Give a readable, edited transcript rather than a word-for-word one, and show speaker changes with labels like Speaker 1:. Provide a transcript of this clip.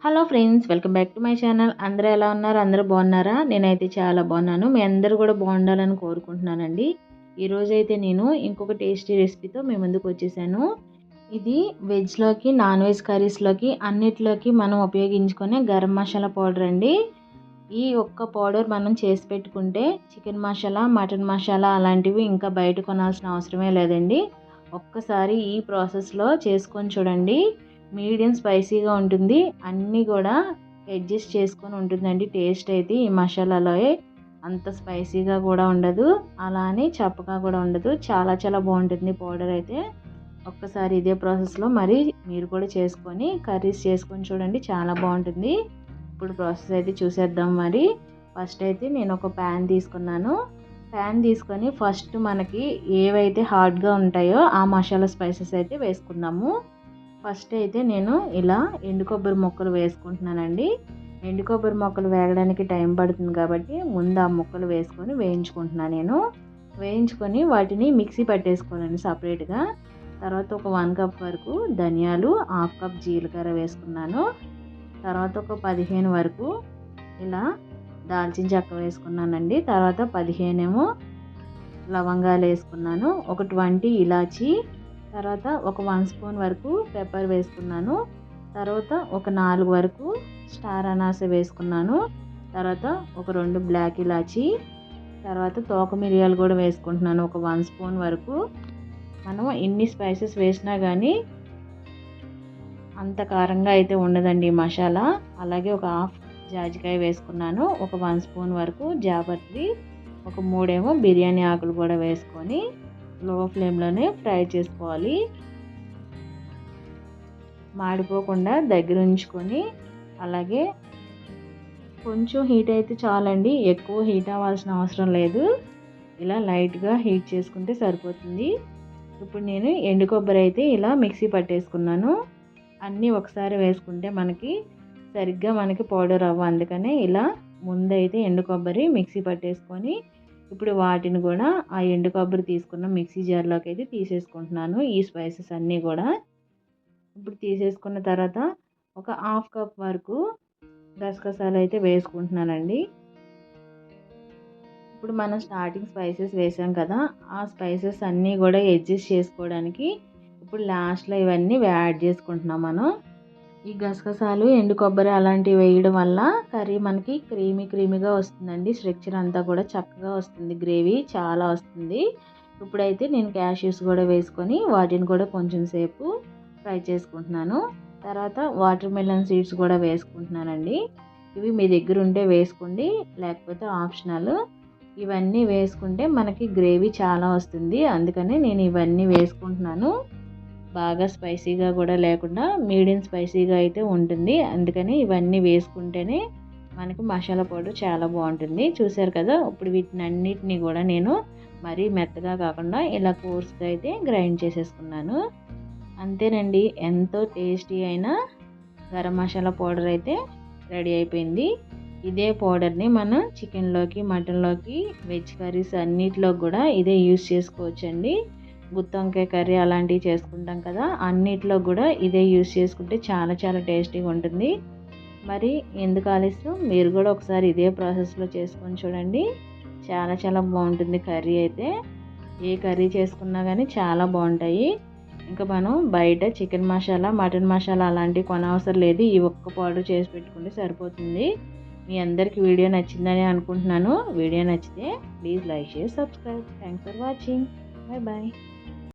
Speaker 1: Hello friends, welcome back to my channel. అందరూ ఎలా ఉన్నారు? అందరూ బాగున్నారా? నేనైతే చాలా బాగున్నాను. మీ అందరూ కూడా బాగుండాలని కోరుకుంటున్నానండి. ఈరోజైతే నేను ఇంకొక టేస్టీ రెసిపీతో మీ ముందుకు వచ్చేసాను. ఇది వెజ్లోకి, నాన్ వెజ్ కర్రీస్లోకి అన్నిట్లోకి మనం ఉపయోగించుకునే గరం మసాలా పౌడర్ అండి. ఈ ఒక్క పౌడర్ మనం చేసి పెట్టుకుంటే చికెన్ మసాలా, మటన్ మసాలా అలాంటివి ఇంకా బయట కొనాల్సిన అవసరమే లేదండి. ఒక్కసారి ఈ ప్రాసెస్లో చేసుకొని చూడండి. మీడియం స్పైసీగా ఉంటుంది. అన్నీ కూడా అడ్జస్ట్ చేసుకొని ఉంటుందండి. టేస్ట్ అయితే ఈ మసాలాలో అంత స్పైసీగా కూడా ఉండదు, అలా అని చప్పగా కూడా ఉండదు. చాలా చాలా బాగుంటుంది పౌడర్ అయితే. ఒక్కసారి ఇదే ప్రాసెస్లో మరి మీరు కూడా చేసుకొని కర్రీస్ చేసుకొని చూడండి, చాలా బాగుంటుంది. ఇప్పుడు ప్రాసెస్ అయితే చూసేద్దాం. మరి ఫస్ట్ అయితే నేను ఒక ప్యాన్ తీసుకున్నాను. ప్యాన్ తీసుకొని ఫస్ట్ మనకి ఏవైతే హాట్గా ఉంటాయో ఆ మసాలా స్పైసెస్ అయితే వేసుకుందాము. ఫస్ట్ అయితే నేను ఇలా ఎండు కొబ్బరి ముక్కలు వేసుకుంటున్నానండి. ఎండు కొబ్బరి ముక్కలు వేగడానికి టైం పడుతుంది కాబట్టి ముందు ఆ ముక్కలు వేసుకొని వేయించుకుంటున్నాను. నేను వేయించుకొని వాటిని మిక్సీ పట్టేసుకోవాలండి సపరేట్గా. తర్వాత ఒక 1 కప్ వరకు ధనియాలు, 1/2 కప్ జీలకర్ర వేసుకున్నాను. తర్వాత ఒక 15 వరకు ఇలా దాల్చిన చెక్క వేసుకున్నానండి. తర్వాత 15 ఏమో లవంగాలు వేసుకున్నాను. ఒక 20 ఇలాచి, తర్వాత ఒక 1 స్పూన్ వరకు పెప్పర్ వేసుకున్నాను. తర్వాత ఒక 4 వరకు స్టార్ అనాస వేసుకున్నాను. తర్వాత ఒక 2 బ్లాక్ ఇలాచి, తర్వాత తోక మిరియాలు కూడా వేసుకుంటున్నాను ఒక 1 స్పూన్ వరకు. మనం ఎన్ని స్పైసెస్ వేసినా కానీ అంత కారంగా అయితే ఉండదండి మసాలా. అలాగే ఒక 1/2 జాజికాయ వేసుకున్నాను. ఒక 1 స్పూన్ వరకు జాపత్రి, ఒక 3 ఏమో బిర్యానీ ఆకులు కూడా వేసుకొని లో ఫ్లేమ్లోనే ఫ్రై చేసుకోవాలి. మాడిపోకుండా దగ్గర ఉంచుకొని, అలాగే కొంచెం హీట్ అయితే చాలండి, ఎక్కువ హీట్ అవ్వాల్సిన అవసరం లేదు. ఇలా లైట్గా హీట్ చేసుకుంటే సరిపోతుంది. ఇప్పుడు నేను ఎండు కొబ్బరి అయితే ఇలా మిక్సీ పట్టేసుకున్నాను. అన్నీ ఒకసారి వేసుకుంటే మనకి పౌడర్ అందుకనే ఇలా ముందైతే ఎండు కొబ్బరి మిక్సీ పట్టేసుకొని ఇప్పుడు వాటిని కూడా ఆ ఎండు కొబ్బరి తీసుకున్న మిక్సీ జార్లోకి అయితే తీసేసుకుంటున్నాను. ఈ స్పైసెస్ అన్నీ కూడా ఇప్పుడు తీసేసుకున్న తర్వాత ఒక 1/2 కప్ వరకు గసగసాలు అయితే వేసుకుంటున్నానండి. ఇప్పుడు మనం స్టార్టింగ్ స్పైసెస్ వేసాం కదా, ఆ స్పైసెస్ అన్నీ కూడా అడ్జస్ట్ చేసుకోవడానికి ఇప్పుడు లాస్ట్లో ఇవన్నీ యాడ్ చేసుకుంటున్నాం మనం. ఈ గసగసాలు, ఎండు కొబ్బరి అలాంటివి వేయడం వల్ల కర్రీ మనకి క్రీమీగా వస్తుందండి. స్ట్రక్చర్ అంతా కూడా చక్కగా వస్తుంది, గ్రేవీ చాలా వస్తుంది. ఇప్పుడైతే నేను క్యాష్యూస్ కూడా వేసుకొని వాటిని కూడా కొంచెం సేపు ఫ్రై చేసుకుంటున్నాను. తర్వాత వాటర్ మెలన్ సీడ్స్ కూడా వేసుకుంటున్నానండి. ఇవి మీ దగ్గర ఉంటే వేసుకోండి, లేకపోతే ఆప్షనల్. ఇవన్నీ వేసుకుంటే మనకి గ్రేవీ చాలా వస్తుంది, అందుకని నేను ఇవన్నీ వేసుకుంటున్నాను. బాగా స్పైసీగా కూడా లేకుండా మీడియం స్పైసీగా అయితే ఉంటుంది, అందుకని ఇవన్నీ వేసుకుంటేనే మనకి మసాలా పౌడర్ చాలా బాగుంటుంది. చూసారు కదా, ఇప్పుడు వీటిని అన్నిటినీ కూడా నేను మరీ మెత్తగా కాకుండా ఇలా కోర్స్గా అయితే గ్రైండ్ చేసేసుకున్నాను. అంతేనండి, ఎంతో టేస్టీ అయిన గరం మసాలా పౌడర్ అయితే రెడీ అయిపోయింది. ఇదే పౌడర్ని మనం చికెన్లోకి, మటన్లోకి, వెజ్ కర్రీస్ అన్నిటిలో కూడా ఇదే యూస్ చేసుకోవచ్చండి. గుత్తి వంకాయ కర్రీ అలాంటివి చేసుకుంటాం కదా, అన్నిట్లో కూడా ఇదే యూస్ చేసుకుంటే చాలా చాలా టేస్టీగా ఉంటుంది. మరి ఎందుకు ఆలస్యం, మీరు కూడా ఒకసారి ఇదే ప్రాసెస్లో చేసుకొని చూడండి, చాలా చాలా బాగుంటుంది కర్రీ అయితే. ఏ కర్రీ చేసుకున్నా కానీ చాలా బాగుంటాయి. ఇంకా మనం బయట చికెన్ మసాలా, మటన్ మసాలా అలాంటివి కొనవసరం లేదు, ఈ ఒక్క పౌడర్ చేసి పెట్టుకుంటే సరిపోతుంది. మీ అందరికీ వీడియో నచ్చిందని అనుకుంటున్నాను. వీడియో నచ్చితే please like, share, subscribe. Thanks for watching. Bye bye.